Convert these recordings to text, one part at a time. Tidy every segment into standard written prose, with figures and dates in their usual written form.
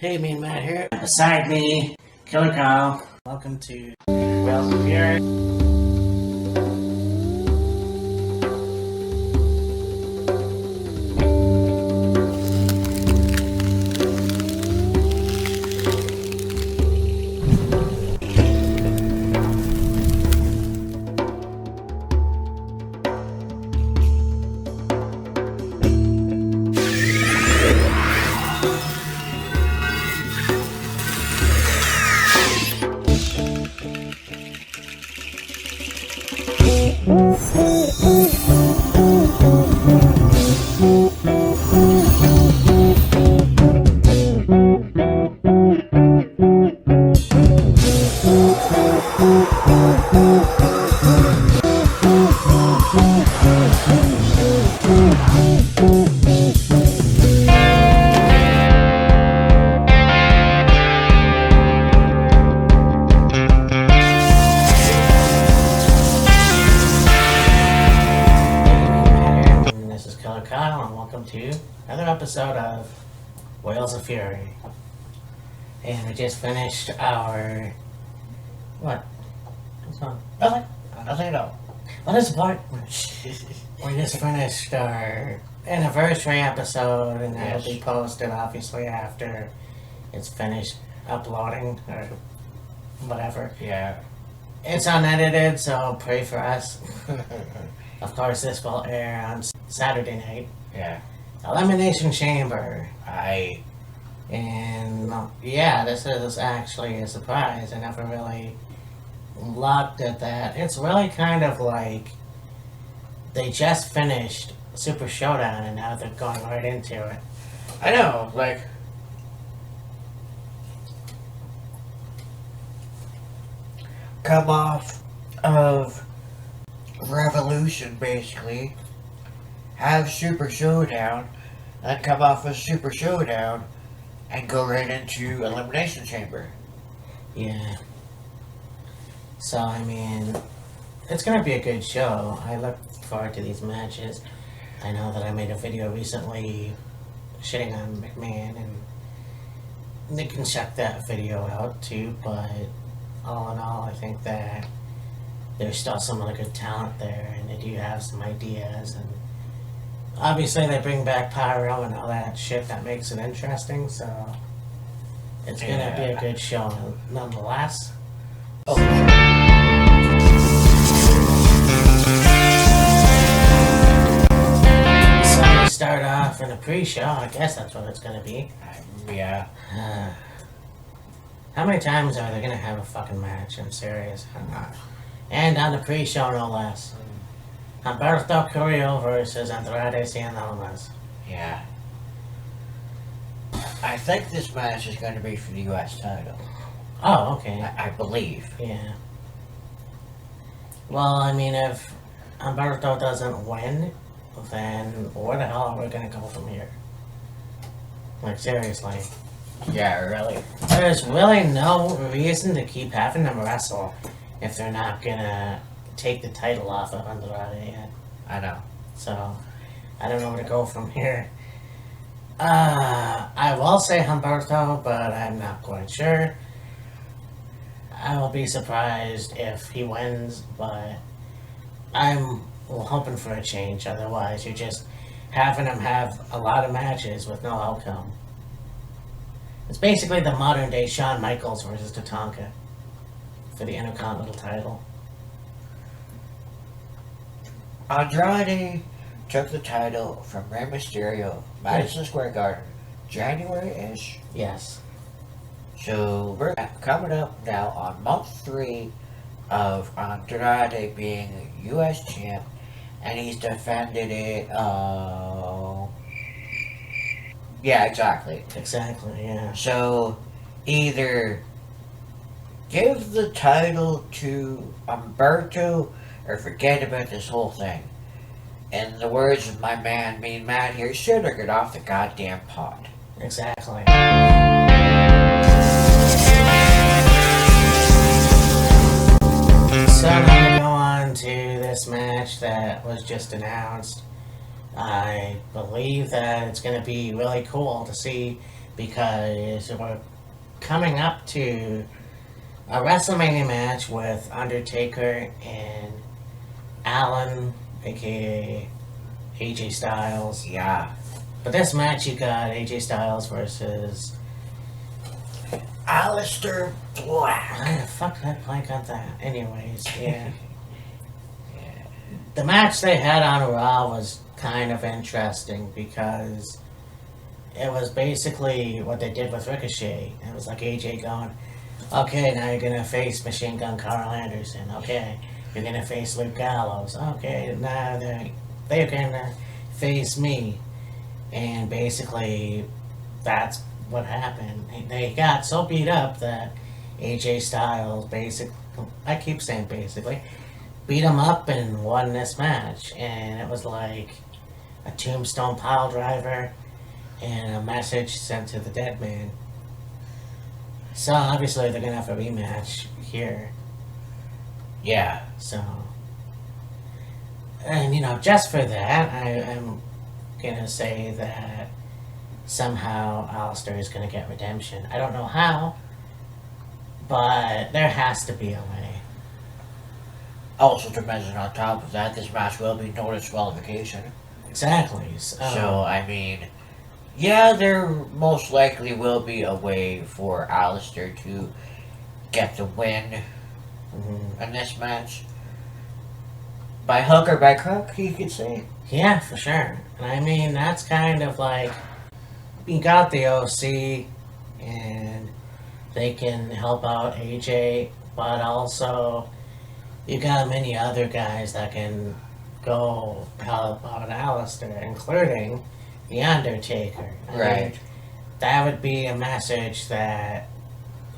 Hey, me and Matt here. Beside me, Killer Kyle. Welcome to Wheels of Fury. This is Killer Kyle, and welcome to another episode of Wheels of Fury. And we just finished our... What? What's on? Nothing at all. What is the point? We just finished our anniversary episode, and that'll be posted obviously after it's finished uploading, or whatever. Yeah. It's unedited, so pray for us. Of course, this will air on Saturday night. Yeah. Elimination Chamber. And yeah, this is actually a surprise. I never really looked at that. It's really kind of like they just finished Super Showdown and now they're going right into it. I know, like, come off of Revolution, basically, have Super Showdown, then come off of Super Showdown and go right into Elimination Chamber. Yeah. So, I mean, it's going to be a good show. I look forward to these matches. I know that I made a video recently shitting on McMahon, and they can check that video out too, but all in all, I think that there's still some other good talent there, and they do have some ideas, and obviously they bring back Pyro and all that shit that makes it interesting, so it's gonna be a good show nonetheless. So we start off in a pre-show, I guess that's what it's gonna be. Yeah. How many times are they gonna have a fucking match? I'm serious. And on the pre-show, no less. Humberto Carrillo versus Andrade Cien Almas. Yeah. I think this match is going to be for the U.S. title. Oh, okay. I believe. Yeah. Well, I mean, if Humberto doesn't win, then where the hell are we gonna go from here? Like, seriously. Yeah, really. There's really no reason to keep having them wrestle if they're not gonna take the title off of Andrade yet. I know. So, I don't know where to go from here. I will say Humberto, but I'm not quite sure. I will be surprised if he wins, but I'm hoping for a change. Otherwise, you're just having him have a lot of matches with no outcome. It's basically the modern day Shawn Michaels versus Tatanka for the Intercontinental title. Andrade took the title from Rey Mysterio, Madison Square Garden, January-ish. Yes. So we're coming up now on month 3 of Andrade being U.S. champ, and he's defended it. Yeah, exactly. Exactly. Yeah. So either give the title to Humberto or forget about this whole thing. In the words of my man, Mean Matt here, should or get off the goddamn pot. Exactly. So now we go on to this match that was just announced. I believe that it's going to be really cool to see because we're coming up to a WrestleMania match with Undertaker and Allen, aka AJ Styles. Yeah. But this match, you got AJ Styles versus. Aleister Black. Why the fuck did I blank on that? Anyways, yeah. The match they had on Raw was kind of interesting because it was basically what they did with Ricochet. It was like AJ going, okay, now you're gonna face Machine Gun Carl Anderson. Okay, you're gonna face Luke Gallows. Okay, now they're gonna face me. And basically, that's what happened. They got so beat up that AJ Styles I keep saying basically, beat him up and won this match. And it was like a tombstone pile driver and a message sent to the dead man. So obviously they're gonna have a rematch here. Yeah. So, and just for that, I'm gonna say that somehow Aleister is gonna get redemption. I don't know how, but there has to be a way. Also, to mention on top of that, this match will be no disqualification. Exactly. So, I mean, yeah, there most likely will be a way for Aleister to get the win in this match. By hook or by crook, you could say. Yeah, for sure. And I mean, that's kind of like, you got the OC, and they can help out AJ, but also you got many other guys that can go help out Aleister, including The Undertaker. I mean, that would be a message that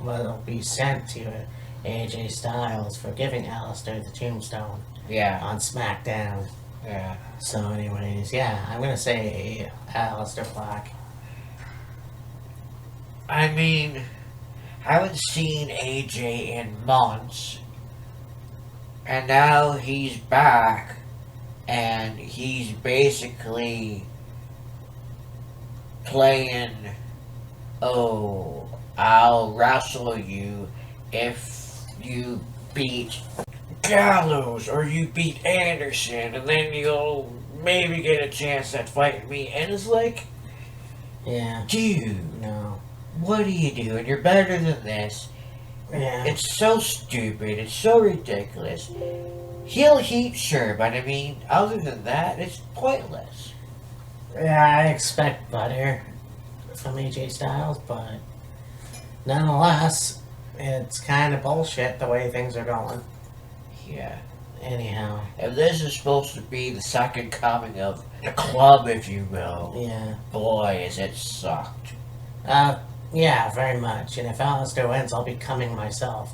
will be sent to AJ Styles for giving Aleister the tombstone. Yeah. On SmackDown. Yeah. So anyways, yeah, I'm gonna say Aleister Black. I mean, I haven't seen AJ in months, and now he's back, and he's basically playing, oh, I'll wrestle you if you beat Gallows or you beat Anderson, and then you'll maybe get a chance at fighting me. And it's like, Yeah. dude, No. what are you doing? You're better than this. Yeah. It's so stupid. It's so ridiculous. Heel heat, sure, but I mean, other than that, it's pointless. Yeah, I expect better from AJ Styles, but nonetheless, it's kind of bullshit the way things are going. Yeah. Anyhow. If this is supposed to be the second coming of the club, if you will, Yeah. boy, is it sucked. Yeah, very much. And if Aleister wins, I'll be coming myself.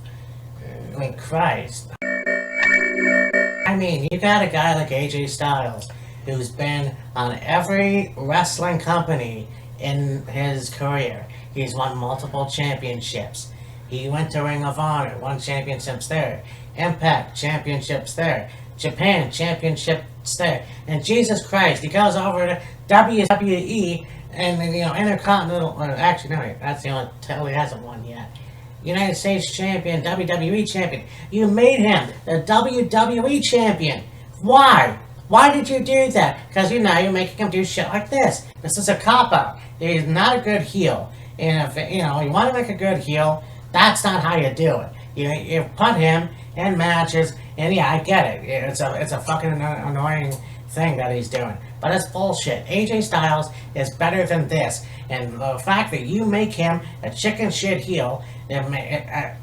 I mean, Christ. I mean, you got a guy like AJ Styles who's been on every wrestling company in his career. He's won multiple championships. He went to Ring of Honor, won championships there. Impact, championships there. Japan, championships there. And Jesus Christ, he goes over to WWE and, Intercontinental, or actually, no, that's the only title he hasn't won yet. United States champion, WWE champion. You made him the WWE champion. Why? Why did you do that? Because you're making him do shit like this. This is a cop-out. He's not a good heel. And if, you want to make a good heel, that's not how you do it. You put him in matches, and yeah, I get it. It's a fucking annoying thing that he's doing. But it's bullshit. AJ Styles is better than this. And the fact that you make him a chicken shit heel,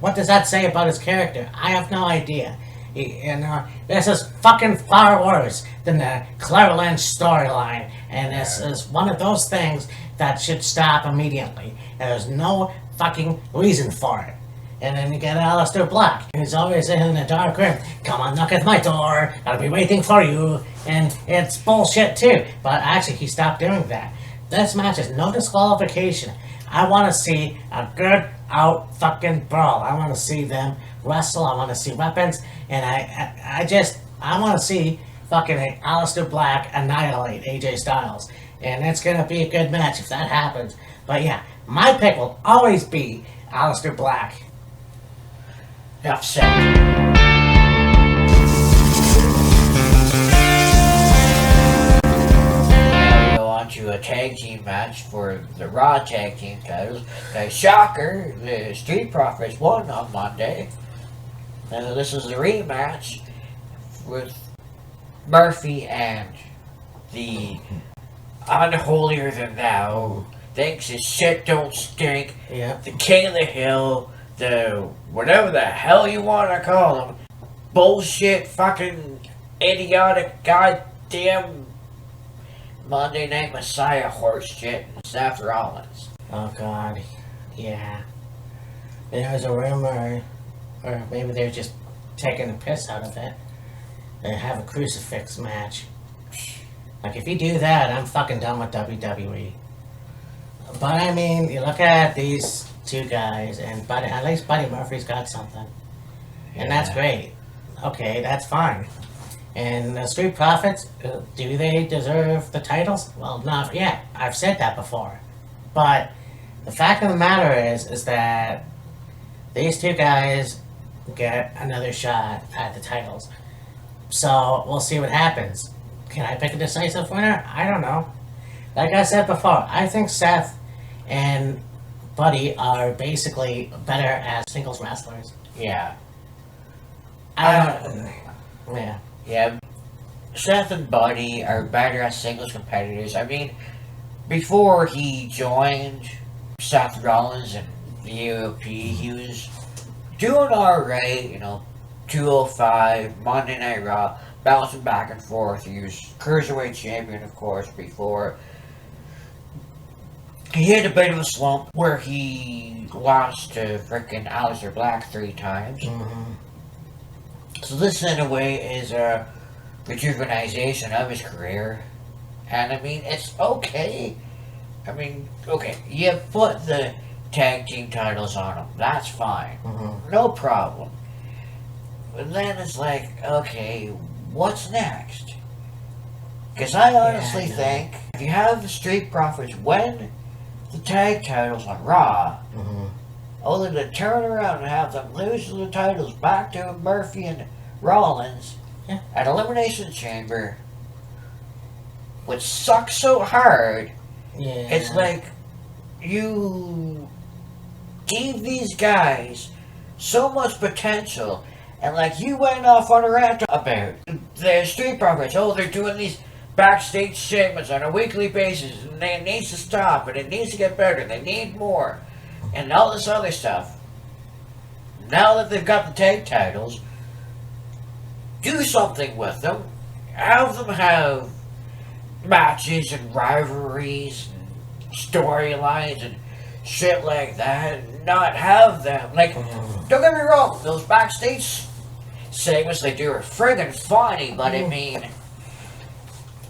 what does that say about his character? I have no idea. This is fucking far worse than the Claire Lynch storyline. And this is one of those things that should stop immediately. And there's no fucking reason for it. And then you get Aleister Black. He's always in the dark room. Come on, knock at my door. I'll be waiting for you. And it's bullshit too. But actually, he stopped doing that. This match is no disqualification. I want to see a good out fucking brawl. I want to see them wrestle. I want to see weapons. And I want to see fucking Aleister Black annihilate AJ Styles. And it's going to be a good match if that happens. But yeah, my pick will always be Aleister Black. Enough said. Now we go on to a tag team match for the Raw tag team titles. Shocker, the Street Profits won on Monday. Now this is the rematch with Murphy and the unholier than thou, thinks his shit don't stink, Yeah. the king of the hill, the whatever the hell you want to call him, bullshit, fucking idiotic, goddamn Monday Night Messiah horse shit, Seth Rollins. Oh God. Yeah. There was a rumor, or maybe they're just taking the piss out of it. They have a crucifix match. Like, if you do that, I'm fucking done with WWE. But I mean, you look at these two guys, and at least Buddy Murphy's got something. And that's great. Okay, that's fine. And the Street Profits, do they deserve the titles? Well, not yet. I've said that before. But the fact of the matter is that these two guys get another shot at the titles. So we'll see what happens. Can I pick a decisive winner? I don't know. Like I said before, I think Seth and Buddy are basically better as singles wrestlers. Yeah. Yeah. Yeah. Seth and Buddy are better as singles competitors. I mean, before he joined Seth Rollins and the AOP, he was doing alright, 205, Monday Night Raw, bouncing back and forth. He was Cruiserweight Champion, of course, before. He hit a bit of a slump where he lost to frickin' Aleister Black 3 times. Mm-hmm. So this, in a way, is a rejuvenization of his career. And, I mean, it's okay. I mean, okay, you put the tag team titles on him. That's fine. Mm-hmm. No problem. But then it's like, okay, what's next? Because I honestly think if you have the Street Profits win the tag titles on Raw, Mm-hmm. only to turn around and have them lose the titles back to Murphy and Rollins at Elimination Chamber would suck so hard. Yeah. It's like you gave these guys so much potential, and like you went off on a rant about the Street Profits. Oh, they're doing these backstage segments on a weekly basis, and it needs to stop, and it needs to get better. They need more, and all this other stuff. Now that they've got the tag titles, do something with them. Have them have matches and rivalries and storylines and shit like that, and not have them. Like, don't get me wrong, those backstage segments they do are friggin' funny, but I mean,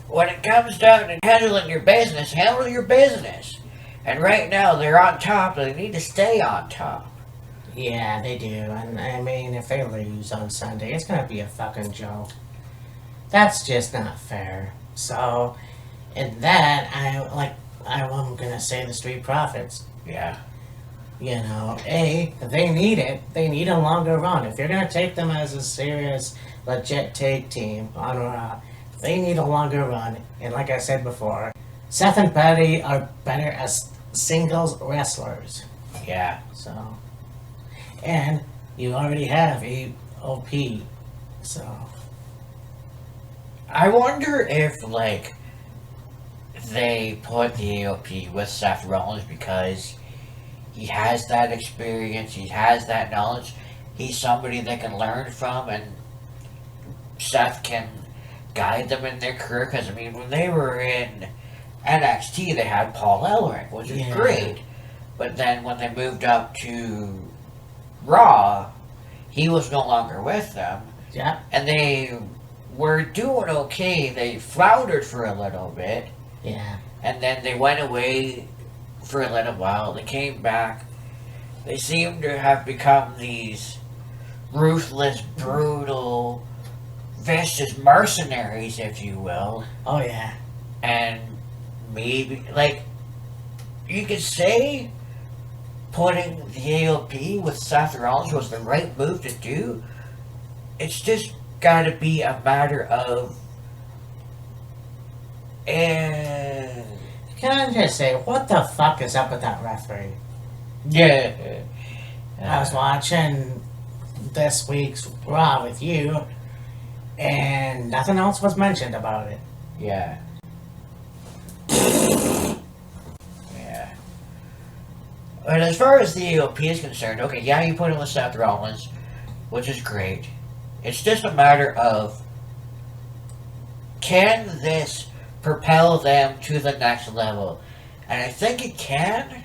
when it comes down to handling your business, handle your business. And right now, they're on top, and they need to stay on top. Yeah, they do. And I mean, if they lose on Sunday, it's gonna be a fucking joke. That's just not fair. So, in that, I'm gonna say the Street Profits. Yeah. They need it. They need a longer run. If you're gonna take them as a serious, legit tag team on Raw, they need a longer run. And like I said before, Seth and Buddy are better as singles wrestlers. Yeah. So, and you already have AOP. So, I wonder if, like, they put the AOP with Seth Rollins because he has that experience, he has that knowledge, he's somebody they can learn from, and Seth can guide them in their career. Because, I mean, when they were in NXT, they had Paul Ellering, which was great. But then when they moved up to Raw, he was no longer with them. yeah. And they were doing okay. They floundered for a little bit. Yeah. And then they went away for a little while. They came back. They seem to have become these ruthless, brutal, vicious mercenaries, if you will. Oh, yeah. And maybe, like, you could say putting the AOP with Seth Rollins was the right move to do. It's just got to be a matter of. And Can I just say, what the fuck is up with that referee? yeah, I was watching this week's Raw with you, and nothing else was mentioned about it. yeah. Yeah. And as far as the AOP is concerned, okay, yeah, you put him with Seth Rollins, which is great. It's just a matter of, can this propel them to the next level? And I think it can.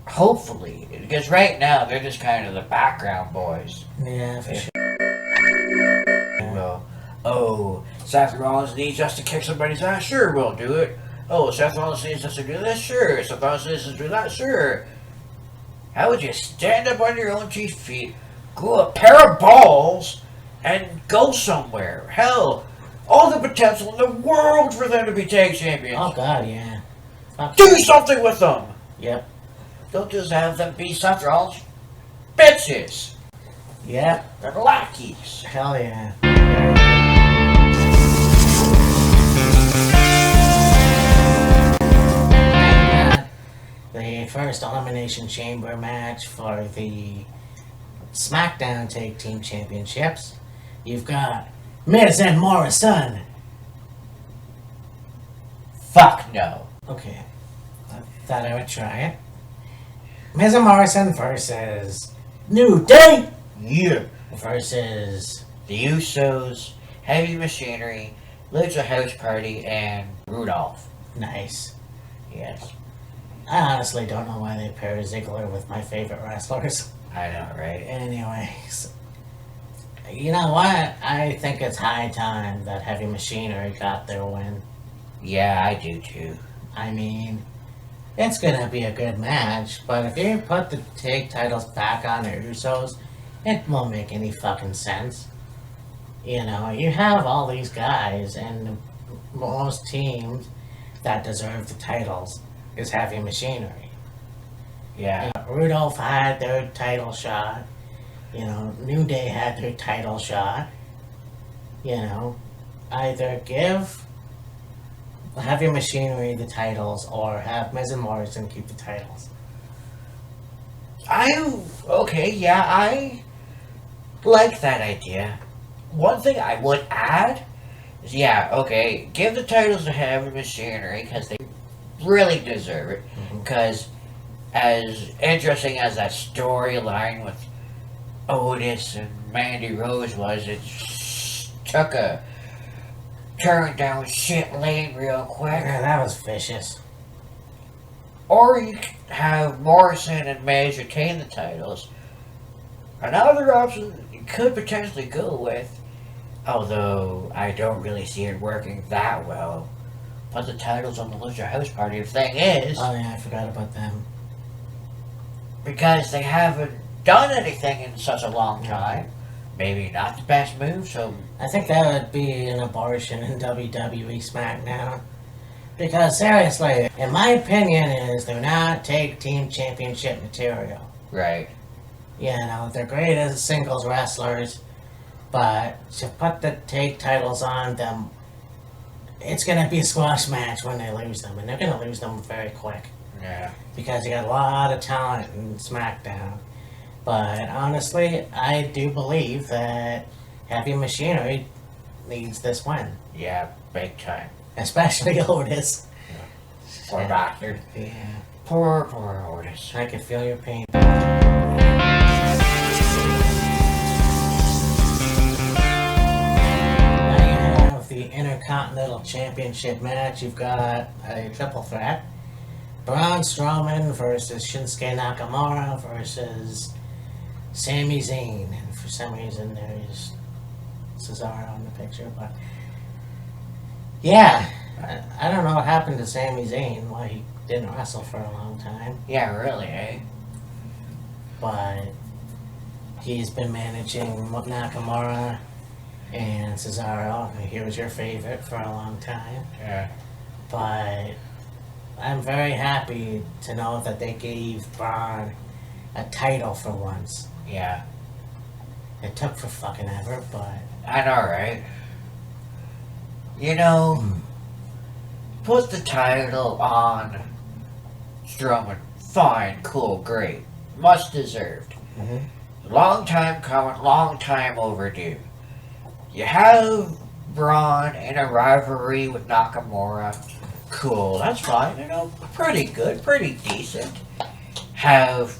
Hopefully. Because right now, they're just kind of the background boys. Yeah, for sure. Well, oh, Seth Rollins needs us to kick somebody's ass? Sure, we'll do it. Oh, Seth Rollins needs us to do this? Sure. Seth Rollins needs us to do that? Sure. How would you stand up on your own 2 feet, grow a pair of balls, and go somewhere? Hell, all the potential in the world for them to be tag champions. Oh god, yeah. Fuck. Do something with them. Yep. Don't just have them be Seth Rollins bitches. Yep. They're lackeys. Hell yeah. The first Elimination Chamber match for the SmackDown Tag Team Championships. You've got Miz and Morrison. Fuck no. Okay. I thought I would try it. Miz and Morrison versus New Day Yeah. versus The Usos, Heavy Machinery, Lucha House Party, and Rudolph. Nice. Yes. I honestly don't know why they pair Ziggler with my favorite wrestlers. I know, right? Anyways, you know what? I think it's high time that Heavy Machinery got their win. Yeah, I do too. I mean, it's gonna be a good match, but if you put the tag titles back on the Usos, it won't make any fucking sense. You know, you have all these guys, and most teams that deserve the titles is Heavy Machinery. Yeah. Rudolph had their title shot. You know, New Day had their title shot. You know, either give Heavy Machinery the titles or have Miz and Morrison keep the titles. I like that idea. One thing I would add is, give the titles to Heavy Machinery because they really deserve it. Because as interesting as that storyline with Otis and Mandy Rose was, it took a turn down shit lane real quick. Yeah, that was vicious. Or you could have Morrison and Miz retain the titles. Another option you could potentially go with, although I don't really see it working that well, put the titles on the Lucha House Party. The thing is, Oh yeah, I forgot about them. because they haven't done anything in such a long time, maybe not the best move, so I think that would be an abortion in WWE SmackDown. Because seriously, in my opinion, is they're not tag team championship material. right. You know, they're great as singles wrestlers, but to put the tag titles on them, it's going to be a squash match when they lose them, and they're going to lose them very quick. Yeah. Because you got a lot of talent in SmackDown. But honestly, I do believe that Heavy Machinery needs this win. Yeah, big time. Especially Otis. Poor bastard. Yeah. Poor Otis. I can feel your pain. Now you have the Intercontinental Championship match. You've got a triple threat. Braun Strowman versus Shinsuke Nakamura versus Sami Zayn. And for some reason there's Cesaro in the picture, but yeah, I don't know what happened to Sami Zayn, why he didn't wrestle for a long time, Yeah, really, eh? but he's been managing Nakamura and Cesaro. He was your favorite for a long time, Yeah. but I'm very happy to know that they gave Braun a title for once. Yeah, It took for fucking ever, but I know, right? You know, put the title on Strowman. Fine, cool, great. Much deserved. Long time coming, long time overdue. You have Braun in a rivalry with Nakamura. Cool, that's fine. You know, pretty good, pretty decent. Have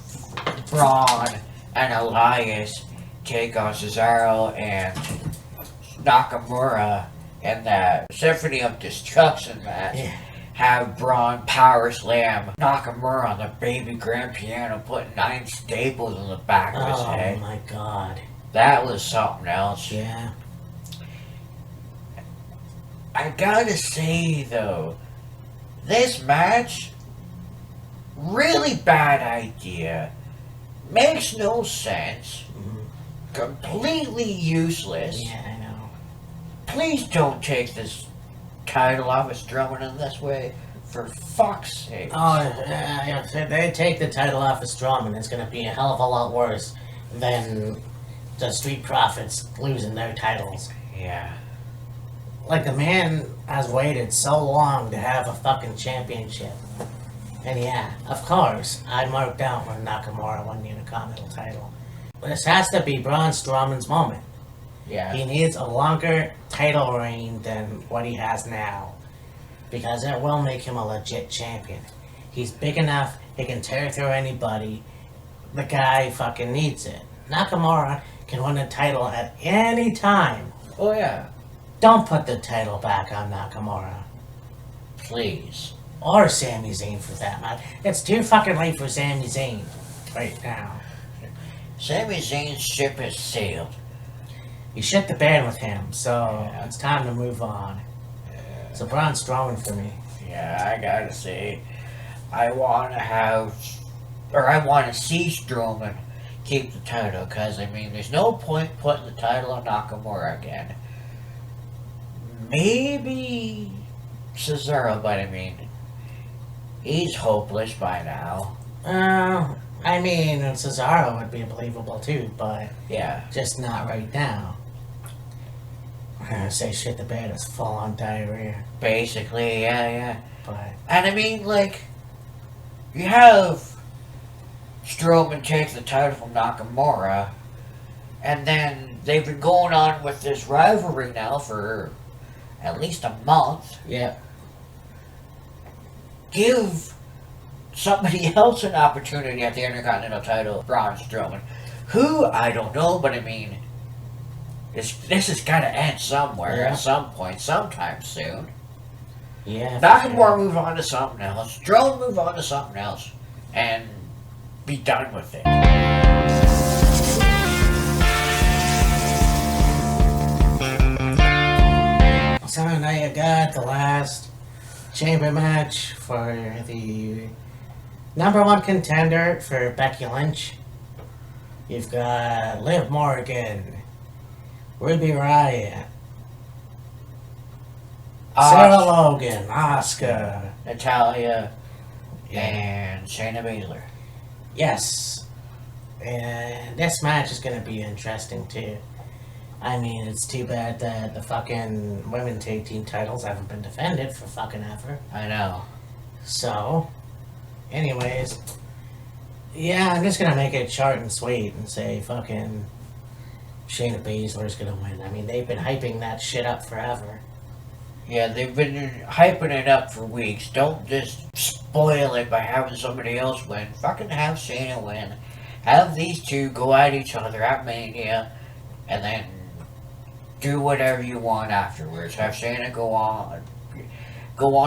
Braun and Elias take on Cesaro and Nakamura in that Symphony of Destruction match. yeah. Have Braun power slam Nakamura on the baby grand piano, put 9 staples in the back of his Oh head. my god. That was something else. Yeah. I gotta say though, this match, really bad idea. Makes no sense. Completely useless. Yeah, I know. Please don't take this title off of Strowman in this way. For fuck's sake. Oh, if they take the title off of Strowman, it's going to be a hell of a lot worse than the Street Profits losing their titles. Yeah. Like, the man has waited so long to have a fucking championship. And yeah, of course, I marked out when Nakamura won the Intercontinental title. But this has to be Braun Strowman's moment. Yeah. He needs a longer title reign than what he has now. Because it will make him a legit champion. He's big enough, he can tear through anybody. The guy fucking needs it. Nakamura can win a title at any time. Oh yeah. Don't put the title back on Nakamura. Please. Or Sami Zayn for that matter. It's too fucking late for Sami Zayn right now. Sami Zayn's ship has sailed. You shit the bed with him, so it's time to move on. So Braun Strowman for me. Yeah, I gotta say, I wanna see Strowman keep the title, cause I mean, there's no point putting the title on Nakamura again. Maybe Cesaro, but I mean, he's hopeless by now. I mean, Cesaro would be believable too, but Yeah. just not right now. I'm gonna say shit the bed is full on diarrhea, Basically, yeah. but And I mean, like, you have Strowman take the title from Nakamura, and then they've been going on with this rivalry now for at least a month. yeah. Give somebody else an opportunity at the Intercontinental title, Braun Strowman. Who, I don't know, but I mean, this has got to end somewhere at some point, sometime soon. Yeah. Nakamura move on to something else. Strowman move on to something else. And be done with it. So now you got the last chamber match for the #1 contender for Becky Lynch. You've got Liv Morgan, Ruby Riott, Sarah Logan, Asuka, Natalia and Shayna Baszler. Yes. And this match is going to be interesting too. I mean, it's too bad that the fucking women's tag team titles haven't been defended for fucking ever. I know. So, anyways, yeah, I'm just gonna make it short and sweet and say fucking Shayna Baszler's gonna win. I mean, they've been hyping that shit up forever. Yeah, they've been hyping it up for weeks. Don't just spoil it by having somebody else win. Fucking have Shayna win. Have these two go at each other at Mania, and then do whatever you want afterwards. Have Shayna go on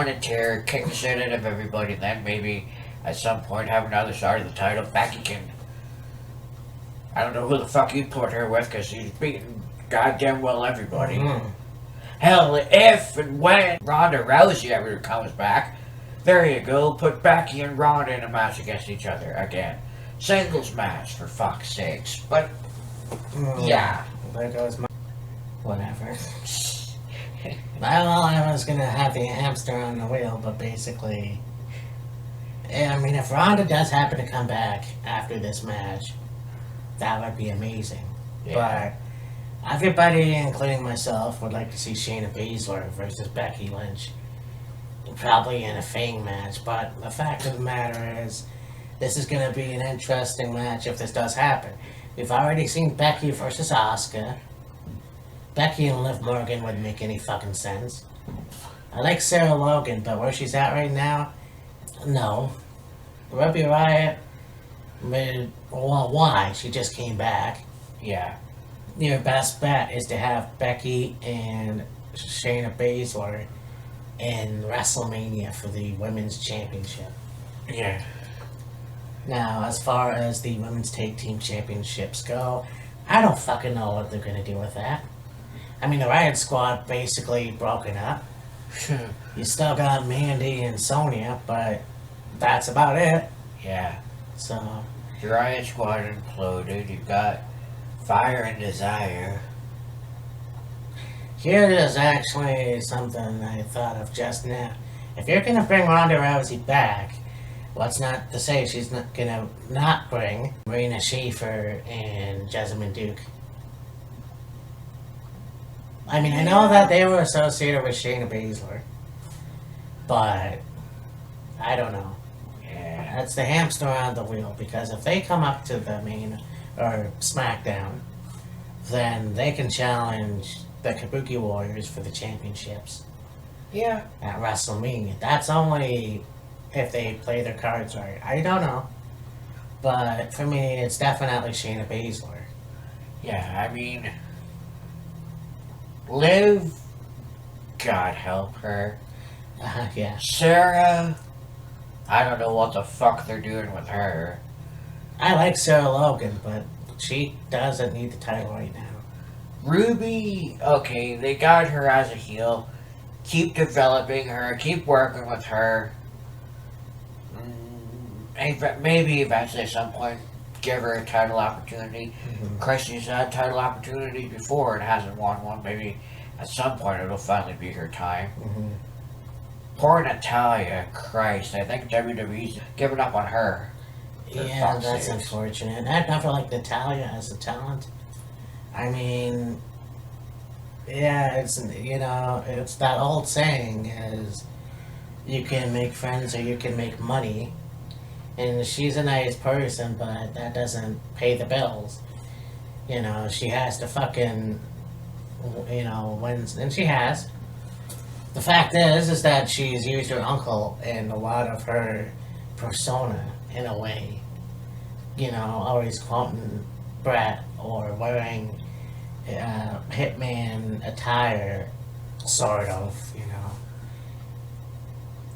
and tear, kick the shit out of everybody, then maybe at some point have another start of the title. Becky can... I don't know who the fuck you put her with, because she's beating goddamn well everybody. Hell, if and when Ronda Rousey ever comes back, there you go, put Becky and Ronda in a match against each other again. Singles match, for fuck's sakes. But, yeah. There goes my... Whatever. Well, I was gonna have the hamster on the wheel, but basically... And, I mean, if Ronda does happen to come back after this match, that would be amazing. Yeah. But everybody, including myself, would like to see Shayna Baszler versus Becky Lynch. Probably in a Fang match. But the fact of the matter is, this is going to be an interesting match if this does happen. We've already seen Becky versus Asuka. Becky and Liv Morgan wouldn't make any fucking sense. I like Sarah Logan, but where she's at right now, no. Ruby Riott, well, why? She just came back. Yeah. Your best bet is to have Becky and Shayna Baszler in WrestleMania for the Women's Championship. Yeah. Now, as far as the Women's Tag Team Championships go, I don't fucking know what they're going to do with that. I mean, the Riot Squad basically broken up. You still got Mandy and Sonya, but that's about it. Yeah. So, The Riot Squad imploded. You've got Fire and Desire. here is actually something I thought of just now. If you're going to bring Ronda Rousey back, what's not to say she's not going to not bring Marina Shafir and Jessamine Duke? I mean, I know that they were associated with Shayna Baszler, but I don't know. Yeah. That's the hamster on the wheel, because if they come up to the main or SmackDown, then they can challenge the Kabuki Warriors for the championships Yeah. at WrestleMania. That's only if they play their cards right. I don't know. But for me, it's definitely Shayna Baszler. Yeah, I mean, Liv, God help her. Yeah. Sarah, I don't know what the fuck they're doing with her. I like Sarah Logan, but she doesn't need the title right now. Ruby, okay, they got her as a heel. Keep developing her, keep working with her. Maybe eventually at some point give her a title opportunity. Mhm. Christy's had title opportunities before and hasn't won one. Maybe at some point it'll finally be her time. Mhm. Poor Natalia, Christ, I think WWE's given up on her. For Yeah, fuck's that's sakes. unfortunate. I'd never liked Natalia as a talent. I mean, yeah, it's, you know, it's that old saying is you can make friends or you can make money. And she's a nice person, but that doesn't pay the bills. You know, she has to fucking, you know, when, and she has. The fact is that she's used her uncle in a lot of her persona, in a way. You know, always quoting Brett or wearing Hitman attire, sort of, you know.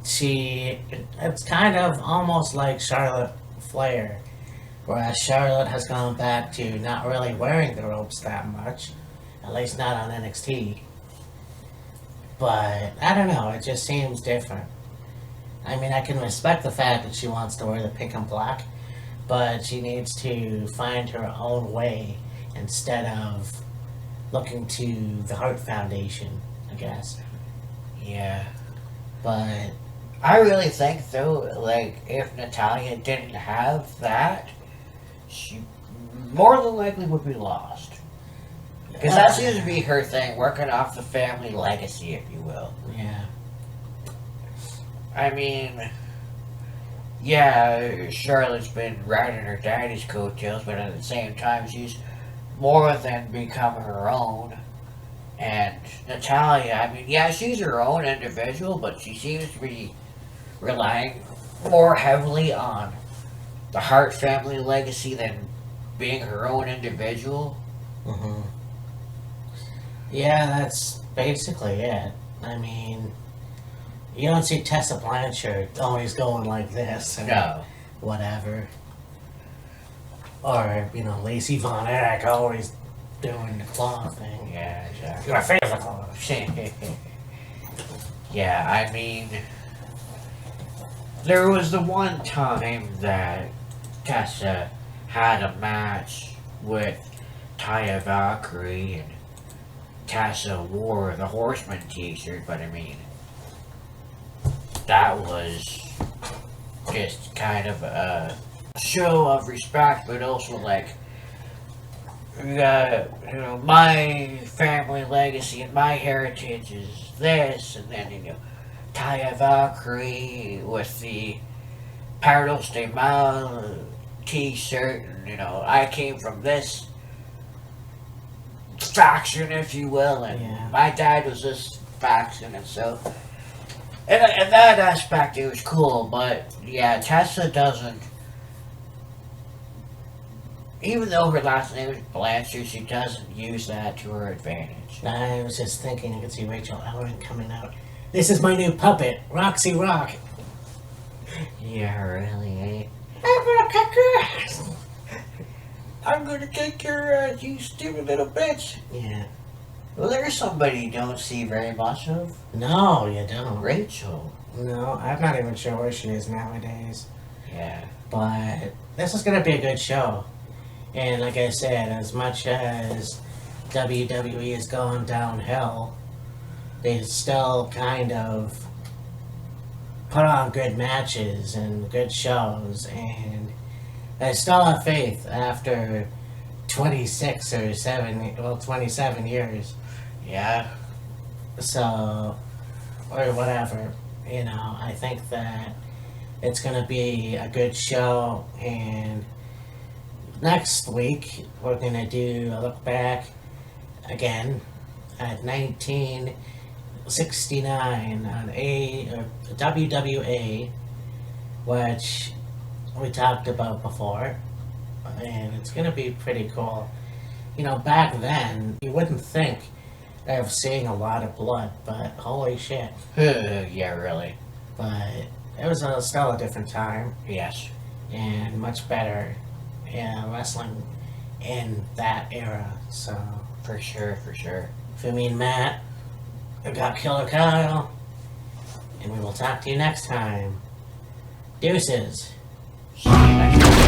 It's kind of almost like Charlotte Flair, whereas Charlotte has gone back to not really wearing the ropes that much, at least not on NXT. But I don't know, it just seems different. I mean, I can respect the fact that she wants to wear the pink and black, but she needs to find her own way instead of looking to the Hart Foundation, I guess. Yeah. But I really think though, like, if Natalia didn't have that, she more than likely would be lost. Because that seems to be her thing, working off the family legacy, if you will. yeah, I mean, yeah, Charlotte's been riding her daddy's coattails, but at the same time, she's more than become her own. And Natalia, I mean, yeah, she's her own individual, but she seems to be relying more heavily on the Hart family legacy than being her own individual. hmm yeah, that's basically it. I mean, you don't see Tessa Blanchard always going like this and No. whatever. Or, you know, Lacey Von Erich always doing the claw thing. Yeah, exactly. Your physical. Yeah, I mean, there was the one time that Tessa had a match with Taya Valkyrie and Tessa wore the Horseman t-shirt, but I mean, that was just kind of a show of respect, but also like, my family legacy and my heritage is this, and then, Taya Valkyrie with the Parados de Mal t-shirt, and, I came from this faction, if you will, and Yeah. my dad was this faction, and so, in that aspect, it was cool, but, yeah, Tessa doesn't, even though her last name is Blanchard, she doesn't use that to her advantage. I was just thinking I could see Rachel Ellen coming out. This is my new puppet, Roxy Rock. Yeah, really, eh? I'm gonna kick your ass. I'm gonna kick your ass, you stupid little bitch. Yeah. Well, there's somebody you don't see very much of. No, you don't. Rachel. No, I'm not even sure where she is nowadays. Yeah. But this is gonna be a good show. And like I said, as much as WWE has gone downhill, they still kind of put on good matches and good shows, and I still have faith after 27 years. Yeah. So, or whatever, I think that it's gonna be a good show, and next week we're gonna do a look back again at 1969 on WWA, which we talked about before, and it's gonna be pretty cool. Back then you wouldn't think of seeing a lot of blood, but holy shit! Yeah, really. But it was still a different time Yes. and much better. Wrestling in that era. So, For sure, for sure. for me and Matt, I got Killer Kyle, and we will talk to you next time. Deuces. See you next time.